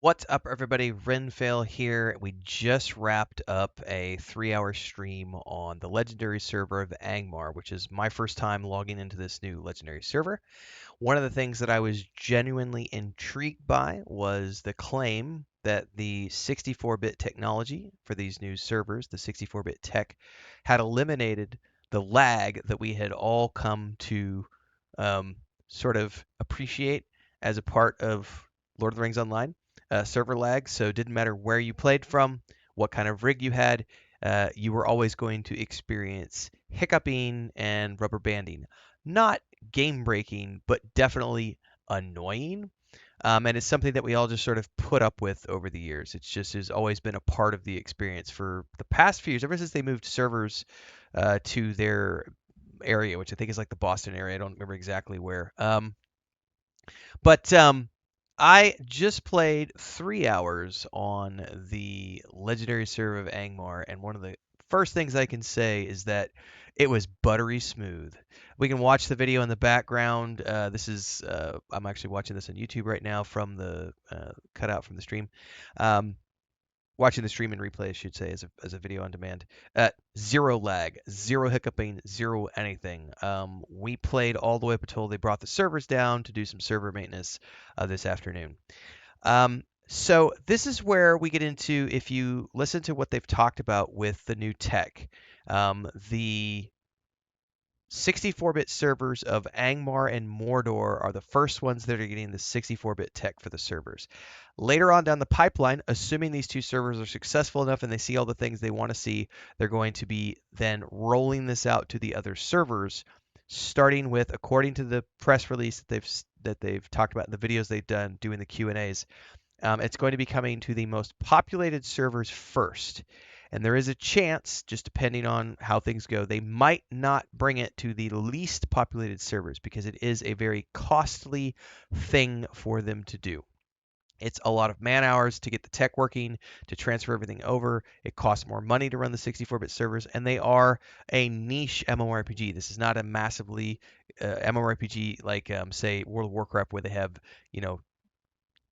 What's up, everybody? Renfail here. We just wrapped up a 3-hour stream on the legendary server of Angmar, which is my first time logging into this new legendary server. One of the things that I was genuinely intrigued by was the claim that the 64-bit technology for these new servers, the 64-bit tech, had eliminated the lag that we had all come to um, sort of appreciate as a part of Lord of the Rings Online server lag. So it didn't matter where you played from, what kind of rig you had, you were always going to experience hiccuping and rubber banding. Not game breaking, but definitely annoying. And it's something that we all just sort of put up with over the years. It's just has always been a part of the experience for the past few years, ever since they moved servers to their area, which I think is like the Boston area. I don't remember exactly where. But I just played 3 hours on the legendary server of Angmar, and one of the first things I can say is that it was buttery smooth. We can watch the video in the background. I'm actually watching this on YouTube right now from the cutout from the stream. Um, Watching the stream and replay, I should say, as a video on demand. Zero lag, zero hiccuping, zero anything. We played all the way up until they brought the servers down to do some server maintenance this afternoon. So this is where we get into, if you listen to what they've talked about with the new tech, the 64-bit servers of Angmar and Mordor are the first ones that are getting the 64-bit tech for the servers. Later on down the pipeline, assuming these two servers are successful enough and they see all the things they want to see, they're going to be then rolling this out to the other servers, starting with, according to the press release that they've talked about in the videos they've done doing the Q&As, it's going to be coming to the most populated servers first. And there is a chance, just depending on how things go, they might not bring it to the least populated servers because it is a very costly thing for them to do. It's a lot of man hours to get the tech working, to transfer everything over. It costs more money to run the 64-bit servers, and they are a niche MMORPG. This is not a massively MMORPG like, say, World of Warcraft, where they have, you know,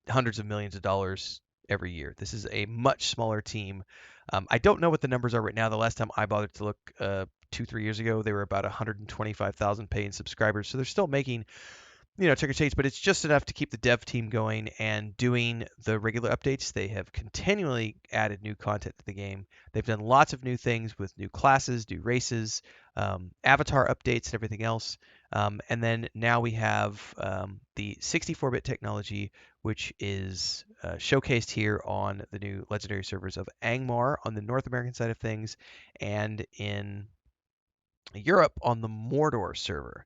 hundreds of millions of dollars every year. This is a much smaller team. I don't know what the numbers are right now. The last time I bothered to look 2, 3 years ago, they were about 125,000 paying subscribers. So they're still making, ticker tape, but it's just enough to keep the dev team going and doing the regular updates. They have continually added new content to the game. They've done lots of new things with new classes, new races, avatar updates, and everything else. And then now we have the 64-bit technology, which is showcased here on the new legendary servers of Angmar on the North American side of things, and in Europe on the Mordor server.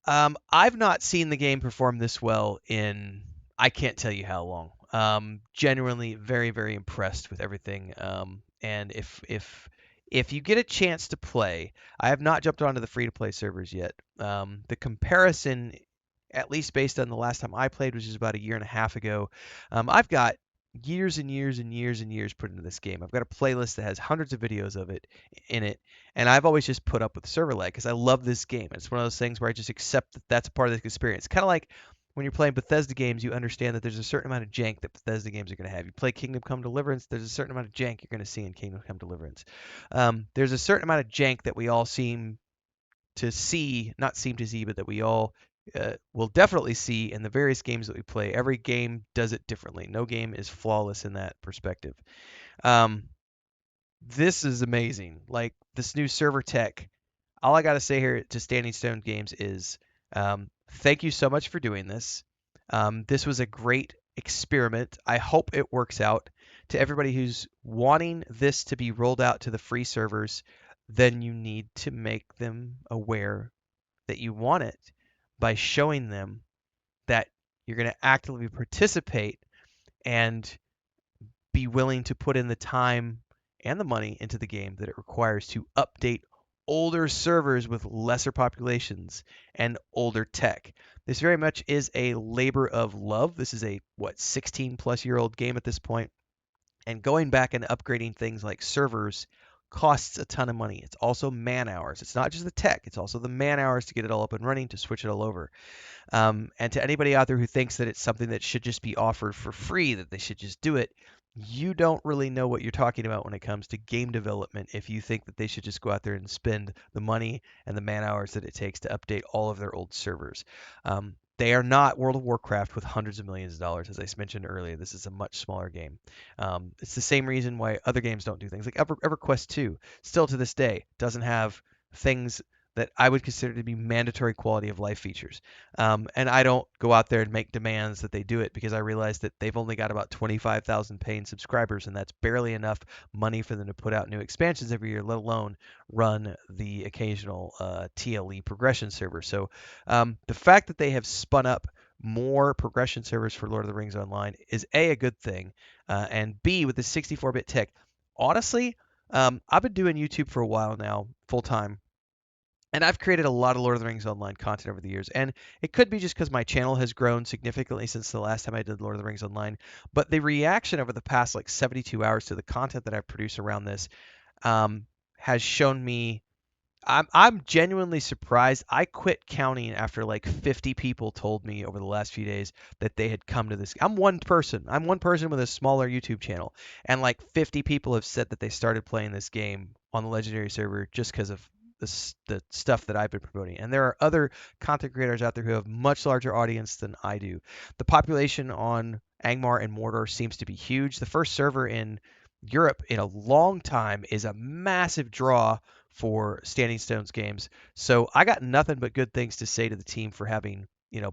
I've not seen the game perform this well in I can't tell you how long. Genuinely very, very impressed with everything. And if you get a chance to play, I have not jumped onto the free to play servers yet. The comparison, at least based on the last time I played, which is about a year and a half ago, I've got years and years and years and years put into this game. I've got a playlist that has hundreds of videos of it in it, and I've always just put up with server lag because I love this game. It's one of those things where I just accept that that's part of the experience. Kind of like when you're playing Bethesda games, you understand that there's a certain amount of jank that Bethesda games are going to have. You play Kingdom Come Deliverance, there's a certain amount of jank you're going to see in Kingdom Come Deliverance. There's a certain amount of jank that we all seem to see, not seem to see, but that we all will definitely see in the various games that we play. Every game does it differently. No game is flawless in that perspective. Um, this is amazing. Like this new server tech. All I got to say here to Standing Stone Games is thank you so much for doing this. This was a great experiment. I hope it works out. To everybody who's wanting this to be rolled out to the free servers, then you need to make them aware that you want it by showing them that you're going to actively participate and be willing to put in the time and the money into the game that it requires to update older servers with lesser populations and older tech. This very much is a labor of love. This is a 16 plus year old game at this point, and going back and upgrading things like servers costs a ton of money. It's also man hours. It's not just the tech, it's also the man hours to get it all up and running, to switch it all over. And to anybody out there who thinks that it's something that should just be offered for free, that they should just do it, you don't really know what you're talking about when it comes to game development if you think that they should just go out there and spend the money and the man hours that it takes to update all of their old servers. They are not World of Warcraft with hundreds of millions of dollars, as I mentioned earlier. This is a much smaller game. It's the same reason why other games don't do things like EverQuest 2. Still to this day, doesn't have things that I would consider to be mandatory quality of life features. And I don't go out there and make demands that they do it because I realize that they've only got about 25,000 paying subscribers, and that's barely enough money for them to put out new expansions every year, let alone run the occasional TLE progression server. So the fact that they have spun up more progression servers for Lord of the Rings Online is a good thing, and B, with the 64-bit tech, honestly, I've been doing YouTube for a while now, full time. And I've created a lot of Lord of the Rings Online content over the years. And it could be just because my channel has grown significantly since the last time I did Lord of the Rings Online. But the reaction over the past like 72 hours to the content that I produce around this has shown me I'm genuinely surprised. I quit counting after like 50 people told me over the last few days that they had come to this. I'm one person. I'm one person with a smaller YouTube channel, and like 50 people have said that they started playing this game on the Legendary server just because of the stuff that I've been promoting. And there are other content creators out there who have much larger audience than I do. The population on Angmar and Mordor seems to be huge. The first server in Europe in a long time is a massive draw for Standing Stones games. So I got nothing but good things to say to the team for having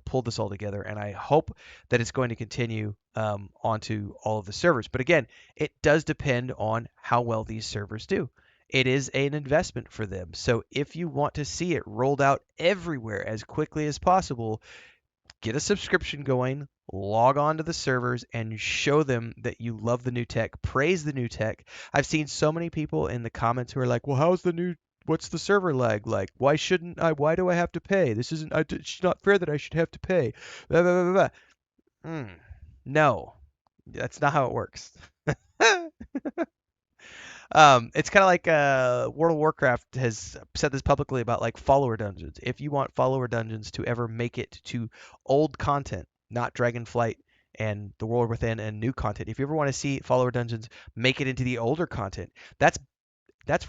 pulled this all together, and I hope that it's going to continue onto all of the servers. But again, it does depend on how well these servers do. It is an investment for them. So if you want to see it rolled out everywhere as quickly as possible, get a subscription going, log on to the servers, and show them that you love the new tech, praise the new tech. I've seen so many people in the comments who are like, well, what's the server lag like? Why do I have to pay? It's not fair that I should have to pay. Blah, blah, blah, blah. No, that's not how it works. It's kind of like World of Warcraft has said this publicly about like follower dungeons. If you want follower dungeons to ever make it to old content, not Dragonflight and the World Within and new content, if you ever want to see follower dungeons make it into the older content, that's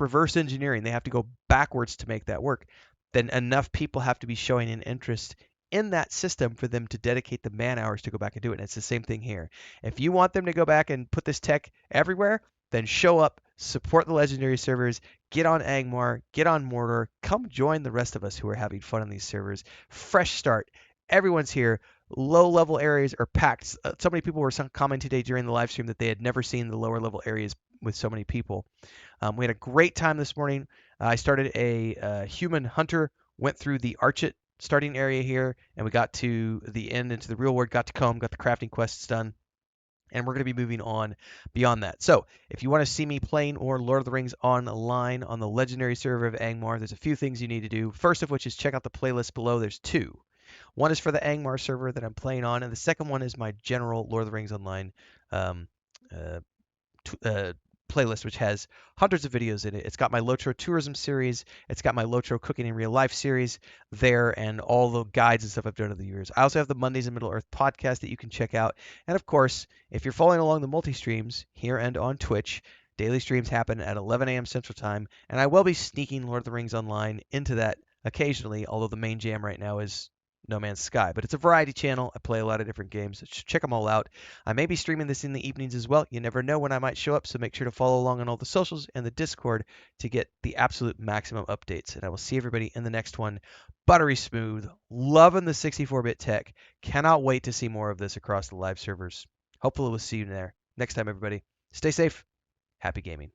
reverse engineering. They have to go backwards to make that work. Then enough people have to be showing an interest in that system for them to dedicate the man hours to go back and do it. And it's the same thing here. If you want them to go back and put this tech everywhere, then show up, support the Legendary servers, get on Angmar, get on Mordor, come join the rest of us who are having fun on these servers. Fresh start. Everyone's here. Low level areas are packed. So many people were commenting today during the live stream that they had never seen the lower level areas with so many people. We had a great time this morning. I started a human hunter, went through the Archit starting area here, and we got to the end into the real world, got to comb, got the crafting quests done, and we're going to be moving on beyond that. So if you want to see me playing or Lord of the Rings online on the Legendary server of Angmar, there's a few things you need to do. First of which is check out the playlist below. There's two. One is for the Angmar server that I'm playing on, and the second one is my general Lord of the Rings Online um, uh, playlist, which has hundreds of videos in it. It's got my Lotro tourism series. It's got my Lotro cooking in real life series there, and all the guides and stuff I've done over the years. I also have the Mondays in Middle Earth podcast that you can check out. And of course, if you're following along the multi-streams here and on Twitch, daily streams happen at 11 a.m. Central Time, and I will be sneaking Lord of the Rings Online into that occasionally, although the main jam right now is No Man's Sky. But it's a variety channel. I play a lot of different games. So check them all out. I may be streaming this in the evenings as well. You never know when I might show up, so make sure to follow along on all the socials and the Discord to get the absolute maximum updates. And I will see everybody in the next one. Buttery smooth. Loving the 64-bit tech. Cannot wait to see more of this across the live servers. Hopefully we'll see you there. Next time, everybody. Stay safe. Happy gaming.